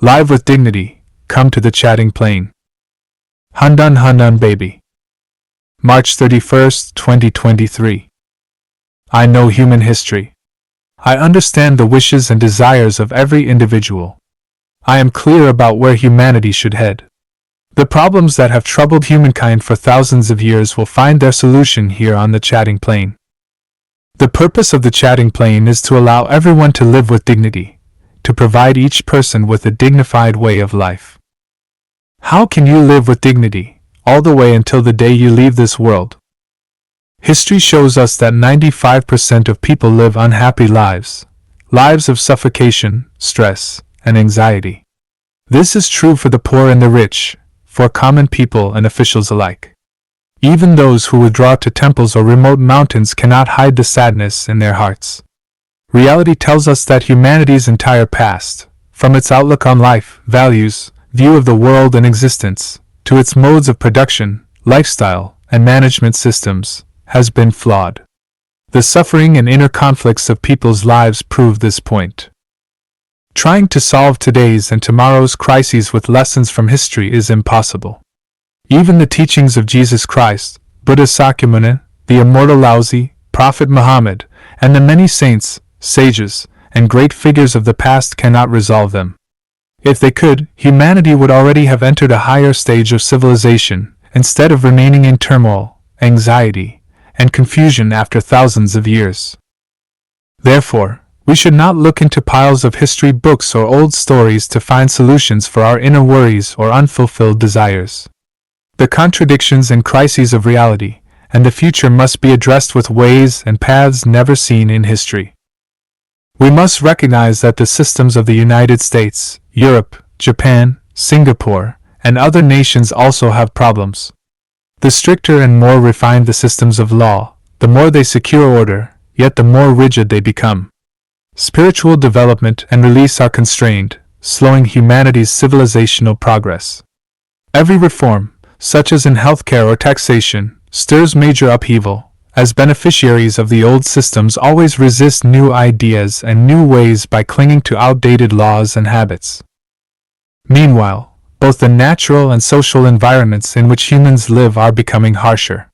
Live with dignity, come to the chatting plane. Handan Handan baby. March 31st, 2023. I know human history. I understand the wishes and desires of every individual. I am clear about where humanity should head. The problems that have troubled humankind for thousands of years will find their solution here on the chatting plane. The purpose of the chatting plane is to allow everyone to live with dignity, to provide each person with a dignified way of life. How can you live with dignity, all the way until the day you leave this world? History shows us that 95% of people live unhappy lives, lives of suffocation, stress, and anxiety. This is true for the poor and the rich, for common people and officials alike. Even those who withdraw to temples or remote mountains cannot hide the sadness in their hearts. Reality tells us that humanity's entire past, from its outlook on life, values, view of the world and existence, to its modes of production, lifestyle, and management systems, has been flawed. The suffering and inner conflicts of people's lives prove this point. Trying to solve today's and tomorrow's crises with lessons from history is impossible. Even the teachings of Jesus Christ, Buddha Sakyamuni, the immortal Laozi, Prophet Muhammad, and the many saints, sages, and great figures of the past cannot resolve them. If they could, humanity would already have entered a higher stage of civilization, instead of remaining in turmoil, anxiety, and confusion after thousands of years. Therefore, we should not look into piles of history books or old stories to find solutions for our inner worries or unfulfilled desires. The contradictions and crises of reality and the future must be addressed with ways and paths never seen in history. We must recognize that the systems of the United States, Europe, Japan, Singapore, and other nations also have problems. The stricter and more refined the systems of law, the more they secure order, yet the more rigid they become. Spiritual development and release are constrained, slowing humanity's civilizational progress. Every reform, such as in healthcare or taxation, stirs major upheaval, as beneficiaries of the old systems always resist new ideas and new ways by clinging to outdated laws and habits. Meanwhile, both the natural and social environments in which humans live are becoming harsher.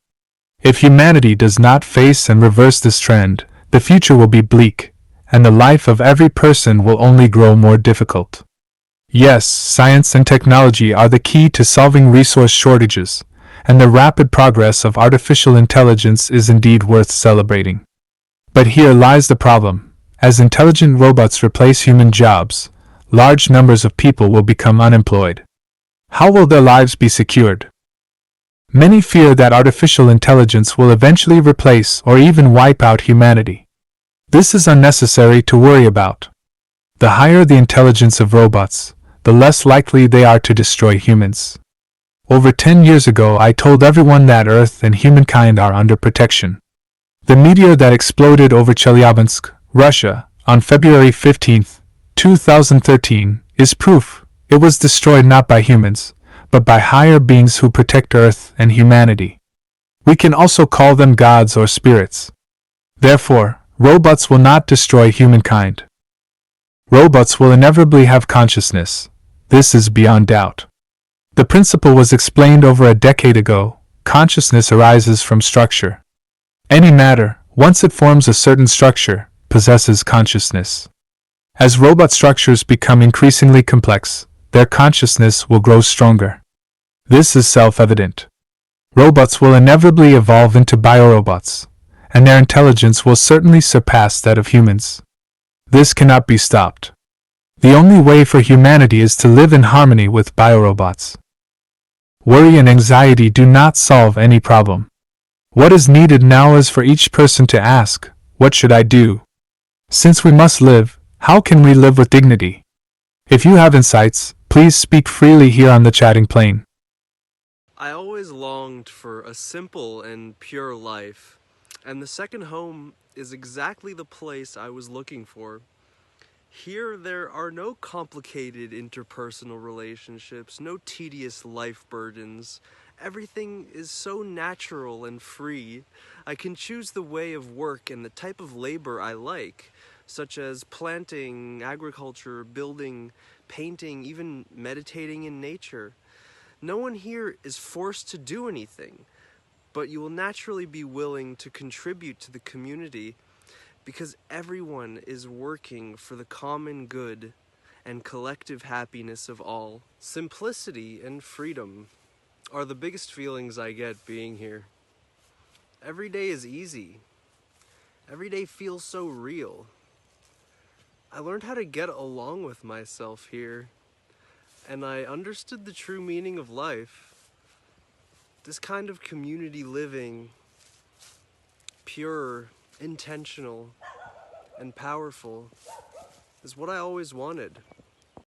If humanity does not face and reverse this trend, the future will be bleak, and the life of every person will only grow more difficult. Yes, science and technology are the key to solving resource shortages, and the rapid progress of artificial intelligence is indeed worth celebrating. But here lies the problem. As intelligent robots replace human jobs, large numbers of people will become unemployed. How will their lives be secured? Many fear that artificial intelligence will eventually replace or even wipe out humanity. This is unnecessary to worry about. The higher the intelligence of robots, the less likely they are to destroy humans. Over 10 years ago I told everyone that Earth and humankind are under protection. The meteor that exploded over Chelyabinsk, Russia, on February 15, 2013, is proof. It was destroyed not by humans, but by higher beings who protect Earth and humanity. We can also call them gods or spirits. Therefore, robots will not destroy humankind. Robots will inevitably have consciousness. This is beyond doubt. The principle was explained over a decade ago. Consciousness arises from structure. Any matter, once it forms a certain structure, possesses consciousness. As robot structures become increasingly complex, their consciousness will grow stronger. This is self-evident. Robots will inevitably evolve into biorobots, and their intelligence will certainly surpass that of humans. This cannot be stopped. The only way for humanity is to live in harmony with biorobots. Worry and anxiety do not solve any problem. What is needed now is for each person to ask, what should I do? Since we must live, how can we live with dignity? If you have insights, please speak freely here on the chatting plane. I always longed for a simple and pure life, and the second home is exactly the place I was looking for. Here there are no complicated interpersonal relationships, no tedious life burdens. Everything is so natural and free. I can choose the way of work and the type of labor I like. such as planting, agriculture, building, painting, even meditating in nature. No one here is forced to do anything, but you will naturally be willing to contribute to the community because everyone is working for the common good and collective happiness of all. Simplicity and freedom are the biggest feelings I get being here. Every day is easy. Every day feels so real. I learned how to get along with myself here, and I understood the true meaning of life. This kind of community living, pure, intentional, and powerful, is what I always wanted.